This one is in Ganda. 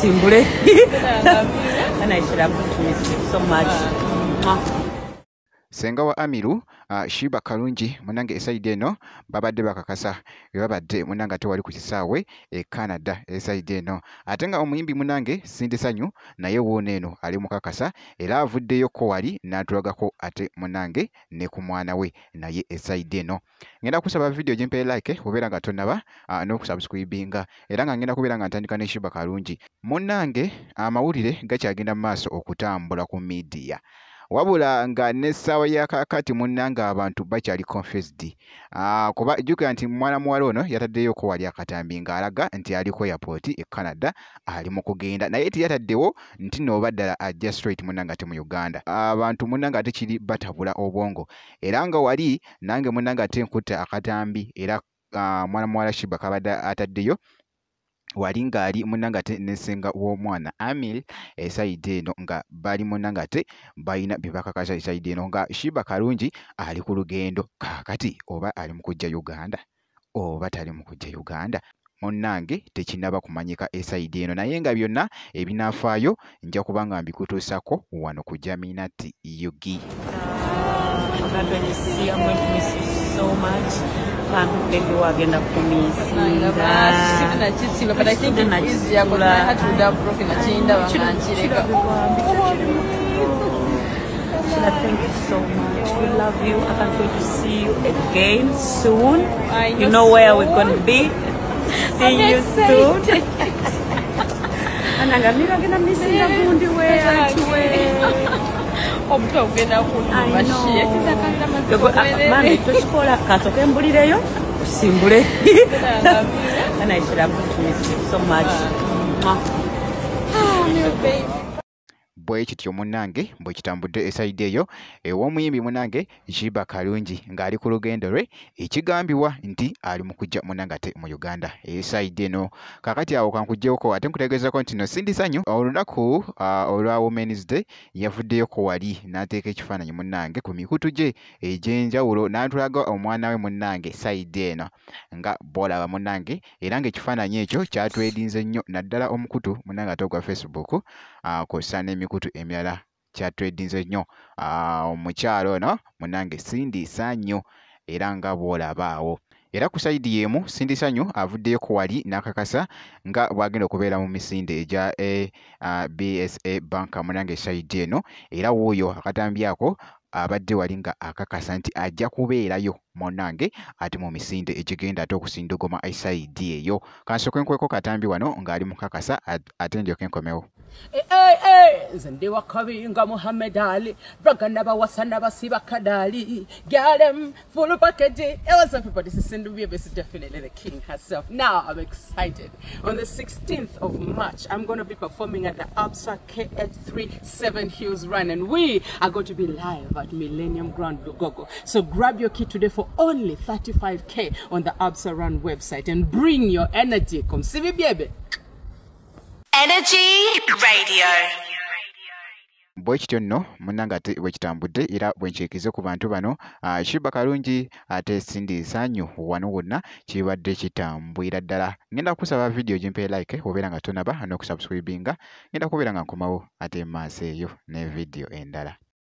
usimbule. And I should have to miss you so much. Senga wa Amiru, Shiba Kalungi munange esaide eno babadde bakakasa babadde munanga tewali ku kisaawe Canada esaide eno ate nga omuyimbi munange Sindi Sanyu naye woona eno ali mukakasa era avuddeyo ko wali n'atulagako ate munange ne ku mwana we naye esaide eno. Ngenda kusaba video gimpe like obeera nga tonnaba n'okusubscribinga era nga ngenda kubeera nga ntandika ne Shiba Kalungi munange amawulire gakyagenda mu maaso okutambula ku media. Wabula nga n'essaawa ya kakati munnanga abantu bakyali confused. Kuba jjukira nti mwana muwala ono yataddeyo ko wali akatambi ng'alaga nti aliko airport e Canada ali mu kugenda naye tiyataddewo nti nooba ddala ajja straight munnanga ate mu Uganda. Abantu munnanga ate kiri batabula obwongo era nga wali nange munnanga ate nkutta akatambi era mwana muwala Shiba kabadde ataddeyo wali ng'ali munnangate n'essenga w'omwana Amil esaide eno nga bali munnangate balina bye bakakasa esaide eno nga Shiba Kalungi ali ku lugendo kaakati oba ali mu kujja Uganda oba tali mu kujja Uganda munnange tekinnaba kumanyika esaide eno naye nga byonna ebinaafaayo nja kuba nga mbikutuusako wano ku Jaminat Yugi. So much. Maybe we're gonna miss but I think it's easier because I had to have broken a chain down. Thank you so much. We love you. I can't wait to see you again soon. You know where we're gonna be. See you soon. And I'm gonna miss you way. And I should have to miss you so much. Oh, baby. Bwe kityo munnange bwe kitambudde esaide eyo ew'omuyimbi munnange Shiba Kalungi ng'ali ku lugendo lwe ekigambibwa nti ali mu kujja munnange ate mu Uganda esaide eno. Kakati awo kankuggyeko ate nkutegeezako nti no Sindi Sanyu olunaku olwa Women's Day yavuddeyo ko wali n'ateeka ekifaananyi munnange ku mikutu gye egy'enjawulo n'atulaga omwana we munnange saide eno nga bw'olaba munnange era ng'ekifaananyi ekyo kyatwedinze nnyo naddala omukutu munnange ate ogwa Facebook kw'ossa n'emikutu emirala kyatwedinze nnyo omukyalo ono munnange Sindi Sanyu era nga bw'olabaawo. Era ku sayidi y'emu Sindi Sanyu avuddeyo ku wali n'akakasa nga bw'agenda okubeera mu misinde egya BSA banka munnange sayidi eno era wuuyo akatambi ako abadde wali nga akakasa nti ajja kubeerayo munnange ate mu misinde ekigenda ate okusindogoma esaidi eyo. Kansooke nkweko katambi wano ng'ali mu kakasa ate ndyoke nkomewo. Nze ndi Wakabinga Muhammad Ali Bragana Bawasana Basiba Kadali Galem full package. What's up everybody? This is Sindu. This is definitely the king herself. Now I'm excited. On the 16th of March I'm going to be performing at the Absa KH3 7 Hills Run and we are going to be live at Millennium Grand Gogo. So grab your kit today for only 35k on the Absa Run website and bring your energy. Come see me baby. Energy Radio. Bwe kityo nno munnange ate bwe kitambudde era bwe nkyekize ku bantu bano Shiba Kalungi ate Sindi Sanyu wano wonna kibadde kitambwira ddala. Ngenda kusaba video gimpe like obeera nga tonaba n'okusubscribinga ngenda kubeera nga nkomawo ate maaso eyo ne video endala.